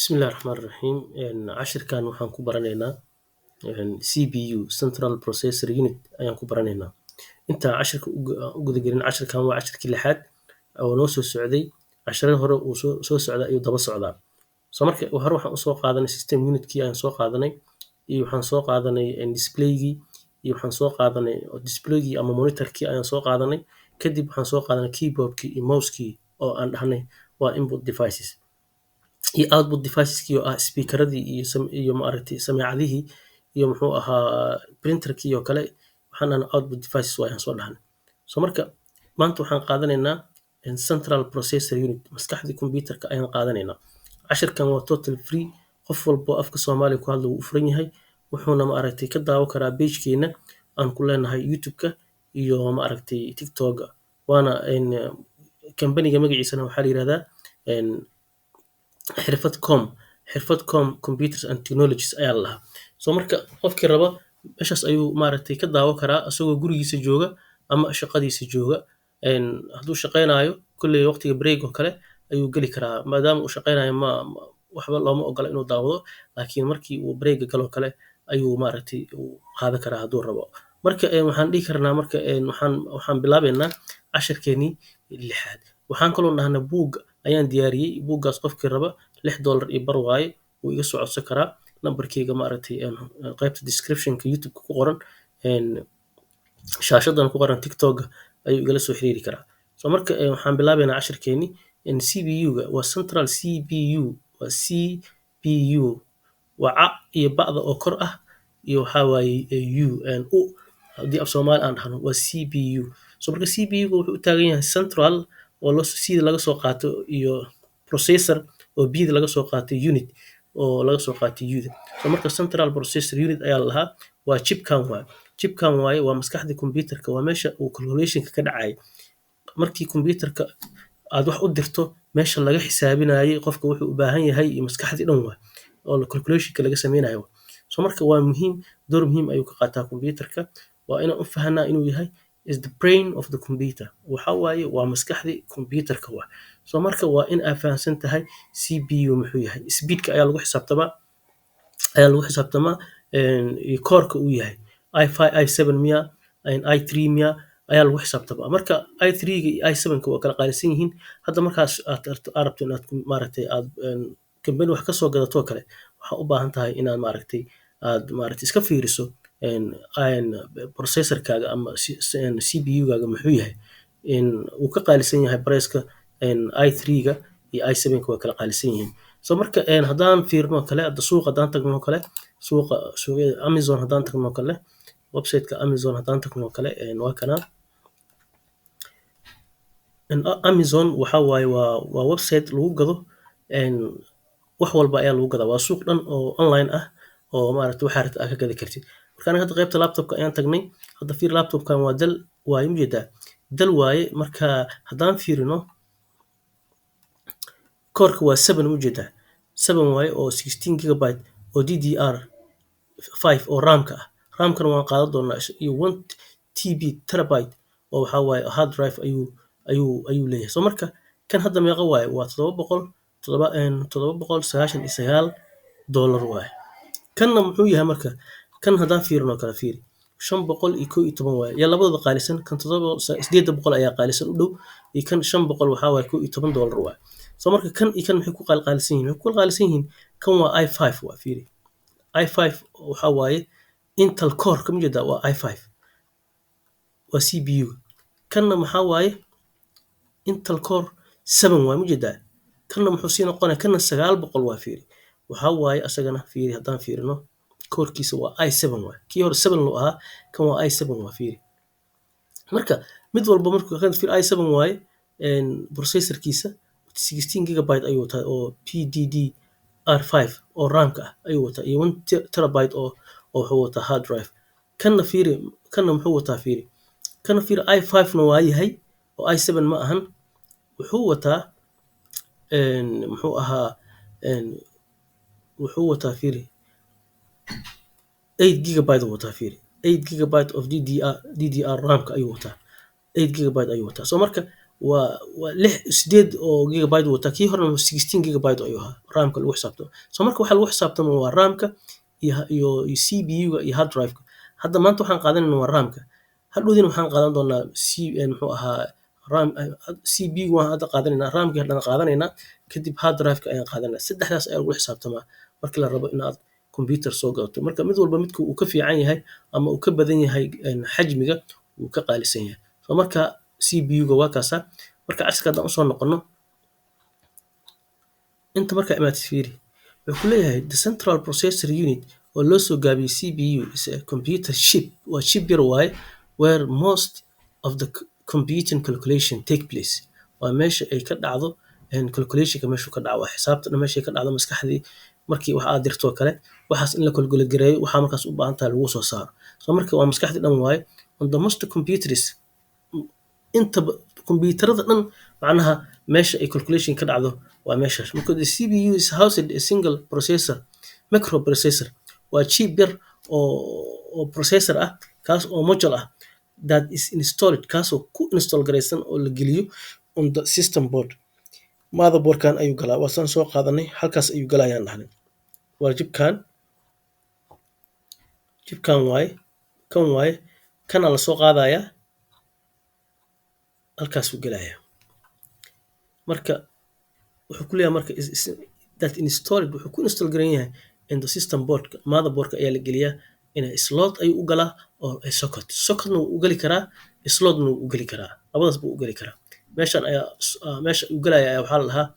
Bismillahi Raxmaani Raxiim. Cashirkan waxaan ku baranaynaa CPU Central Processor Unit ayaan ku baranaynaa. Intaan cashirka u gudagelin, cashirkan waa cashirkii lixaad oo noo soo socday. Casharada hore uu soo socda ayuu daba socdaa. Marka hore waxaan usoo qaadanay system unitkii ayaan soo qaadanay, iyo waxaan soo qaadanay displaygii, iyo waxaan soo qaadanay displaygii ama monitorkii ayaan soo qaadanay. Kadib waxaan soo qaadanay keyboardkii iyo mousekii oo aan dhahnay waa input devices, iyo output deviceski oo ah speakeradii iyo maaragtay samaacadihii iyo muxuu ahaa printerkii oo kale. waxaan dhahnay output devices ayaan soo dhahnay. Marka maanta waxaan qaadanaynaa central processor unit, maskaxdii computerka ayaan qaadanaynaa. Cashirkan waa total free, qof walbo afka Soomaaliya ku hadla wuu u furan yahay, wuxuuna maaragtay ka daawan karaa pagekeena aan ku leenahay youtube-ka iyo maaragtay tiktok-ga. Waana kambaniga magaciisana waxaa la yirahdaa xirfad.com computers and technologies ayaa la dhahaa. Marka qofkii raba meeshaas ayuu maaragtay ka daawan karaa asagoo gurigiisa jooga ama shaqadiisa jooga. Hadduu shaqaynayo kulley waqtiga break oo kale ayuu geli karaa, maadaama uu shaqaynayo waxba looma ogola inuu daawado, laakiin markii uu break galo kale ayuu maaragtay uu qaadan karaa hadduu rabo. Marka waxaan dhihi karnaa marka waxaan bilaabeynaa cashirkeenii lixaad. Waxaan kaloo dhahnay buug ayaan diyaariyey. Buuggaas qofkii raba $6 waaye, wuu iga soo codsan karaa. Nambarkeyga maaragtay qaybta descriptionka youtube-ka ku qoran, shaashadan ku qoran tiktok-ga ayuu igala soo xiriiri karaa. Marka waxaan bilaabeynaa cashirkeenii. CPU-ga waa central CPU, waa CPU, waa ca iyo ba'da oo kor ah, iyo waxaa waaye u haddii af Soomaali aan dhahno waa CPU. Marka CPU-ga wuxuu u taagan yahay central oo sida laga soo qaato, iyo processor oo bida laga soo qaatay, unit oo laga soo qaatay u-da. Marka central processor unit ayaa la lahaa. Waa chipkan waaye, waa maskaxda computerka, waa meesha uu calculationka ka dhacay. Markii computerka aad wax u dirto, meesha laga xisaabinayay qofka wuxuu u baahan yahay iyo maskaxdii dhan waa oo calculationka laga sameynayo. Marka waa muhiim, door muhiim ayuu ka qaataa computerka. Waa inaan u fahanaa inuu yahay is the brain of the computer. Waxa waaye waa maskaxdii computerka waa. Marka waa in aad fahansan tahay CPU muxuu yahay. Speedka ayaa lagu xisaabtamaa iyo koorka uu yahay i7 miya, i3 miya ayaa lagu xisaabtamaa. Marka i3-ga iyo i7-ka waa kala qaalisan yihiin. Hadda markaas aad rabto inaad maaragtay aad kambani wax ka soo gadato kale, waxaa u baahan tahay inaad maaragtay iska fiiriso processorkaaga ama CPU-gaaga muxuu yahay. Uu ka qaalisan yahay price-ka i3-ga iyo i7-ka waa kala qaalisan yihiin. Marka haddaan fiirno kale, suuqa haddaan tagno kale, suuqyada Amazon haddaan tagno kale, website-ka Amazon haddaan tagno kale, waa kana. Amazon waxa waaye waa website lagu gado wax walba ayaa lagu gadaa. Waa suuq dhan oo online ah oo maaragtay waxa rabta aad ka gadi kartid. Marka aniga hadda qaybta laptopka ayaan tagnay. Hadda fiir, laptopkan waa Dell waaye, ujeedaa Dell waaye. Marka haddaan fiirino koorka waa 7, ujeedaa 7 waaye oo 16GB oo DDR5 oo RAM-ka ah. RAM-kana waan qaadan doonaa, iyo 1TB terabyte oo waxa waaye hard drive ayuu leeyahay. Marka kan hadda meeqa waaye? Waa $799 waaye. Kanna muxuu yahay marka? Kan haddaan fiirino kala fiiri, $511 waaye. Ya labadooda qaalisan, kan $800 ayaa qaalisan u dhow, iyo kan $500 waxa waaye $11 waaye. Marka kan iyo kan maxay ku qaalisan yihiin? Maxay ku qaalisan yihiin? Kan waa i5 waa, fiiri. i5 waxa waaye Intel Core, ka jeeda waa i5, waa CPU. Kanna maxaa waaye Intel Core 7 waa, ujeedaa. Kanna muxuu sii noqonaa? Kanna $900 waa, fiiri. Waxa waaye asagana fiiri, haddaan fiirino koorkiisa waa i7 waaye. Kii hore 7 loo ahaa, kan waa i7 waa, fiiri. Marka mid walba markuu kan fiir i7 waaye, processorkiisa 16GB ayuu wataa oo PDDR5 oo RAM-ka ah ayuu wataa, iyo 1TB oo wuxuu wataa hard drive. Kanna fiiri, kanna muxuu wataa? Fiiri, kanna fiiri i5 na waa yahay oo i7 ma ahan. Wuxuu wataa wuxuu wataa fiiri 8GB uu wataa, fiiri 8GB of DDR RAM-ka ayuu wataa, 8GB ayuu wataa. Marka waa 8 oo gigabyte wata, kii horena 16 gigabyte ayuu ahaa raamka lagu xisaabtamo. So marka waxa lagu xisaabtamo waa raamka iyo CPU-ga iyo hard drive-ka. Hadda maanta waxaan qaadanaynaa waa raamka, hadhowdiina waxaan qaadan doonaa muxuu ahaa ram CPU waan hadda qaadanaynaa, raamkii haddana qaadanaynaa, kadib hard drive-ka ayaan qaadanaynaa. Saddexdaas ayaa lagu xisaabtamaa markii la rabo inaad computer soo gadato. Marka mid walba midka uu ka fiican yahay ama uu ka badan yahay xajmiga wuu ka qaalisan yahay. So marka CPU-ga waa kaasa. Marka casharka haddaan usoo noqono, inta markaa imaad fiiri wuxuu ku leeyahay the central processor unit oo loo soo gaabiyey CPU is a computer chip, waa chip yar waaye, where most of the computing calculation take place. Waa meesha ay ka dhacdo calculationka, meeshu ka dhaco waa xisaabta dhan meesha ay ka dhacdo maskaxdii markii wax aad dirto kale, waxaas in la kalkulagareeyo waxaa markaas u baahan tahay lagu soo saaro. So marka waa maskaxdii dhan waaye. On the most computers, inta kombiyuutarada dhan macnaha meesha ay calculation ka dhacdo waa meeshaas. Marka the CPU is housed a single processor, microprocessor, waa chip yar oo processor ah, kaas oo module ah, that is installed, kaasoo ku install garaysan oo la geliyo on the system board. Motherboardkan ayuu galaa, waa saan soo qaadanay, halkaas ayuu galayaan dhahnay. Waa jibkan waaye, kan waaye, kana la soo qaadayaa, halkaasuu gelayaa. Marka wuxuu ku leeyahay marka that installed, wuxuu ku install garan yahay in the system board, motherboardka ayaa la geliyaa in slot ayuu u galaa oo socketna wuu u gali karaa, slotna wuu u gali karaa, labadaas buu u gali karaa. Meeshan ayaa meesha uu galaya ayaa waxaa la dhahaa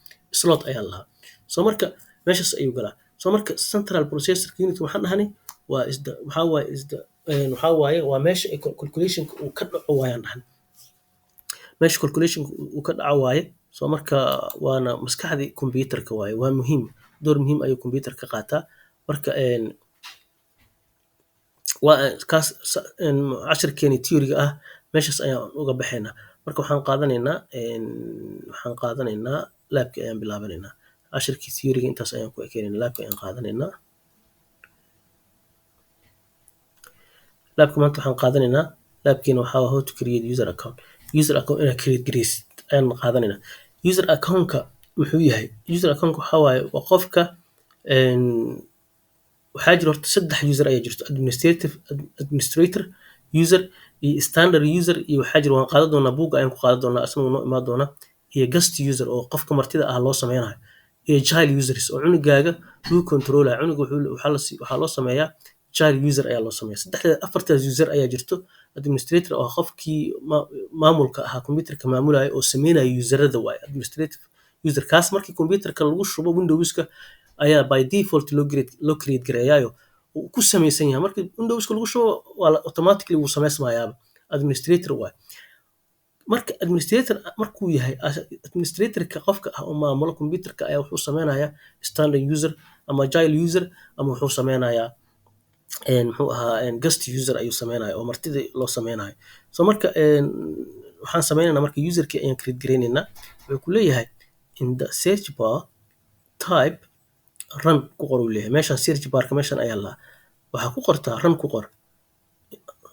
slot ayaa la dhahaa. So marka meeshaas ayuu galaa. So marka central processor unit waxaan dhahnay waa waxaa waaye waa meesha ay calculationka uu ka dhaco waayaan dhahnay, meesha calculationka uu ka dhaco waaye. So marka waana maskaxdii computerka waaye, waa muhiim, door muhiim ayuu computer ka qaataa. Marka waa kaas casharkeeni theory-ga ah meeshaas ayaan uga baxaynaa. Marka waxaan qaadanaynaa laabka ayaan bilaabanaynaa. Casharkii theory-ga intaas ayaan ku ekeenaynaa, laabka ayaan qaadanaynaa. Laabka maanta waxaan qaadanaynaa, laabkeena waxaa how to create user account. User account inaad create garaysid ayaan qaadanaynaa. User account-ka muxuu yahay? User account-ka waxaa waaye waa qofka waxaa jira horta 3 user ayaa jirto, administrator user iyo standard user iyo waxaa jira, waan qaadan doonaa buugga ayaan ku qaadan doonaa, asna noo imaan doonaa, iyo guest user oo qofka martida ah loo sameynayo, iyo child users oo cunugaaga lagu controlayo. Cunuga waxaa loo sameeyaa child user ayaa loo sameeyaa. 4taas user ayaa jirto. Administrator oo qofkii maamulka ahaa computerka maamulaya oo sameynayo userada waaye administrative user. Kaas markii computerka lagu shubo Windowska ayaa by default loo create gareeyaayo uu ku sameysan yahay. Markii Windowska lagu shubo waa automatically wuu sameysmayaaba, administrator waaye. Marka administrator markuu yahay administratorka qofka ah oo maamulo computerka ayaa wuxuu sameynayaa standard user ama child user ama wuxuu sameynayaa muxuu ahaa guest user ayuu sameynaya oo martida loo sameynayo. So marka waxaan sameynaynaa marka userkii ayaan create gareynaynaa. Wuxuu ku leeyahay in the search bar type run ku qor uu leeyahay. Meeshaan search barka meeshaan ayaa la waxaa ku qortaa run ku qor,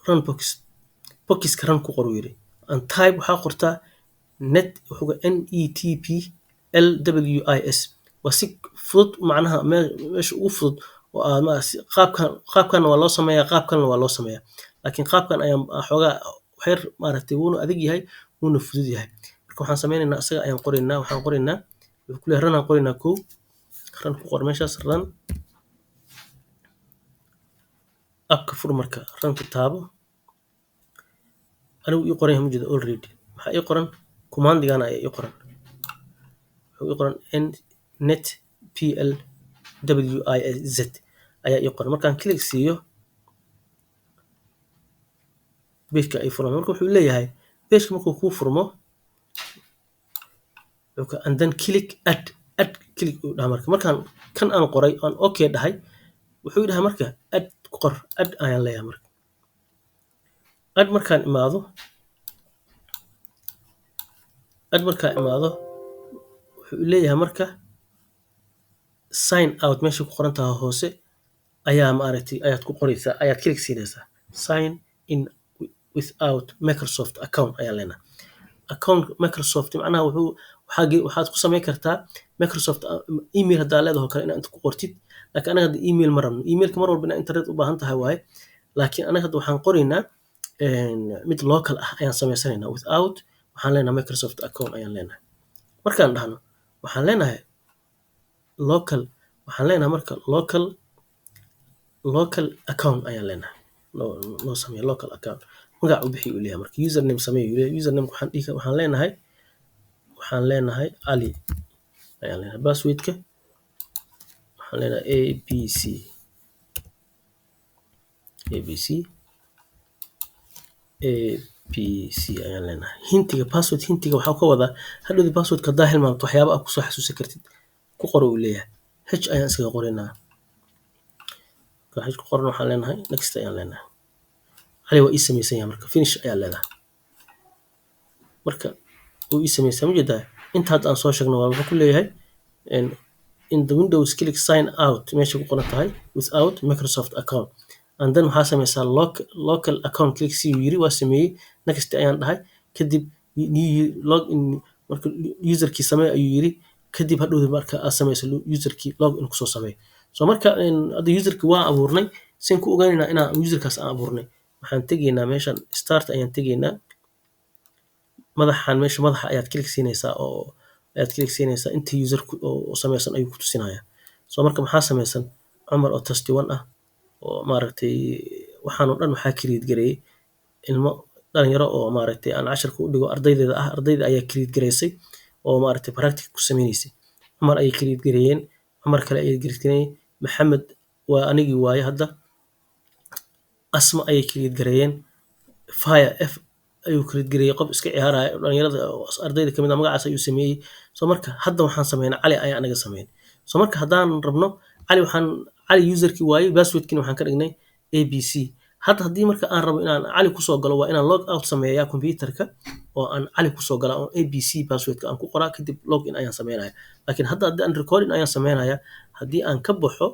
run boxka run ku qor uu yiri. And type waxaa qortaa net wuxuu NETPLWIS. waa si fudud macnaha meesha ugu fudud oo qaabkan waa loo sameeyaa, qaabkanna waa loo sameeyaa, laakiin qaabkan ayaa xoogaa xeer maaragtay wuuna adag yahay wuuna fudud yahay. Marka waxaan sameynaynaa isaga ayaan qoraynaa, waxaan qoraynaa wuxuu ku leeyahay run aan qoraynaa kow, run ku qor meeshaas, run abka fur, marka run kitaabo anigu ii qoran yahay mujida already. Maxaa ii qoran? Commandigana ayaa ii qoran, wuxuu ii qoran NETPLWIS ayaa ii qoran. Markaan click siiyo page-ka ay furmo. Marka wuxuu leeyahay page-ka markuu kuu furmo and then click add click uu dhaha. Markaan kan aan qoray aan okay dhahay wuxuu dhahay marka add qor, add ayaan leeyahay. Marka add markaan imaado wuxuu leeyahay marka sign out meesha ku qoran tahay hoose ayaa maaragtay ayaad ku qoraysaa, ayaad click siinaysaa sign in without Microsoft account ayaa leenahay. account Microsoft macnaha waxaad ku samayn kartaa Microsoft email haddaa leedahay oo kale inaad inta ku qortid. Laakiin anaga hadda email ma rabno. Emailka mar walba inaad internet u baahan tahay waaye. Laakiin anaga hadda waxaan qoraynaa mid local ah ayaan samaysanaynaa without waxaan leenahay Microsoft account ayaan leenahay. Markaan dhahno waxaan leenahay local waxaan leenahay marka local account ayaan leenahay. Noo sameeyo local account. Magac u bixi uu leeyahay marka username sameeyo uu leeyahay. Username waxaan leenahay Ali ayaan leenahay. Passwordka waxaan leenahay ABC ayaan leenahay. Password hintiga waxaa ka wadaa hadhowdi passwordka haddaa hilmaamto waxyaaba aad kusoo xasuusan kartid ku qoro uu leeyahay. H ayaan iskaga qoraynaa. H ku qoran waxaan leenahay next ayaan leenahay. Ali waa ii samaysan yahay marka finish ayaa leedahay. Marka uu ii samaysan ujeedaa inta hadda aan soo sheegno waa wuxuu ku leeyahay in the Windows click sign out meesha ku qoran tahay without Microsoft account. And then waxaa samaysaa local account click si uu yiri waa sameeyey next ayaan dhahay kadib login marka userkii samee ayuu yiri kadib hadhowdi marka aad samayso userkii login kusoo samee. So marka hadda userkii waa abuurnay sin ku ogaanaynaa inaan userkaas aan abuurnay. Waxaan tegaynaa meeshan start ayaan tegaynaa. Madaxa ayaad click siinaysaa inta user oo samaysan ayuu ku tusinayaa. So marka maxaa samaysan Cumar oo test 1 ah oo maaragtay waxaan oo dhan waxaa create gareeyay ilmo dhalinyaro oo maaragtay aan casharka u dhigo ardayda ayaa create gareysay oo maaragtay practice ku sameynaysay. Cumar ayay create gareeyeen. Cumar kale ayay create gareeyeen. Maxamed waa anigii waaye hadda. Asma ayay create gareeyeen. Fire ayuu create gareeyay qof iska ciyaaraya dhalinyarada ardayda kamid ah magacaas ayuu sameeyay. So marka hadda waxaan sameynaa Ali ayaa anaga sameyn. So marka haddaan rabno Ali userkii waaye passwordkina waxaan ka dhignay ABC. Hadda haddii marka aan rabo inaan Ali kusoo galo waa inaan log out sameeyaa computerka oo aan Ali kusoo galaa oo ABC passwordka aan ku qoraa kadib login ayaan sameynaya. Laakiin hadda haddii aan recording ayaan sameynaya haddii aan ka baxo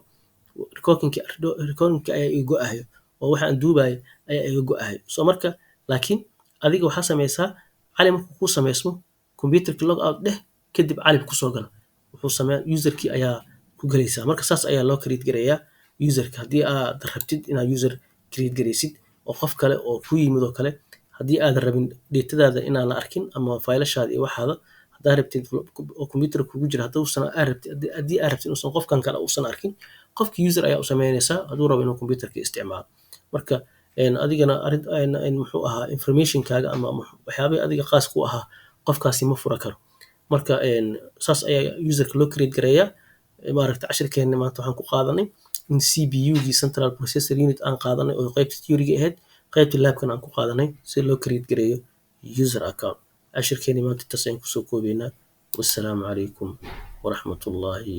recordingka ayaa iga go'ayo oo waxa aan duubayo ayaa iga go'ayo. So marka laakiin adiga waxaa samaysaa Ali markuu ku samaysmo computerka log out dheh kadib Ali kusoo gala. Wuxuu sameeyaa userkii ayaa ku galaysaa. Marka saas ayaa loo create gareeyaa userka haddii aad rabtid inaad user create gareysid oo qof kale oo ku yimid oo kale haddii aad rabin datadaada inaan la arkin ama faylashaada iyo waxaada haddaa rabtid oo computerka kugu jira haddii aad rabtid inuusan qofkan kale uusan arkin qofkii user ayaa u sameynaysaa hadduu rabo inuu computerka isticmaalo. Marka adigana muxuu ahaa informationkaaga ama waxyaabihii adiga qaas ku ahaa qofkaasi ma fura karo. Marka saas ayaa userka loo create gareeyaa. Maaragtay cashirkeena maanta waxaan ku qaadanay in CPU-gii Central Processor Unit aan qaadanay oo qaybta theory-ga ahayd qaybta lab-kan aan ku qaadanay si loo create gareeyo user account. Cashirkeena maanta intaas ayaan kusoo koobaynaa. Wassalaamu calaykum waraxmatullaahi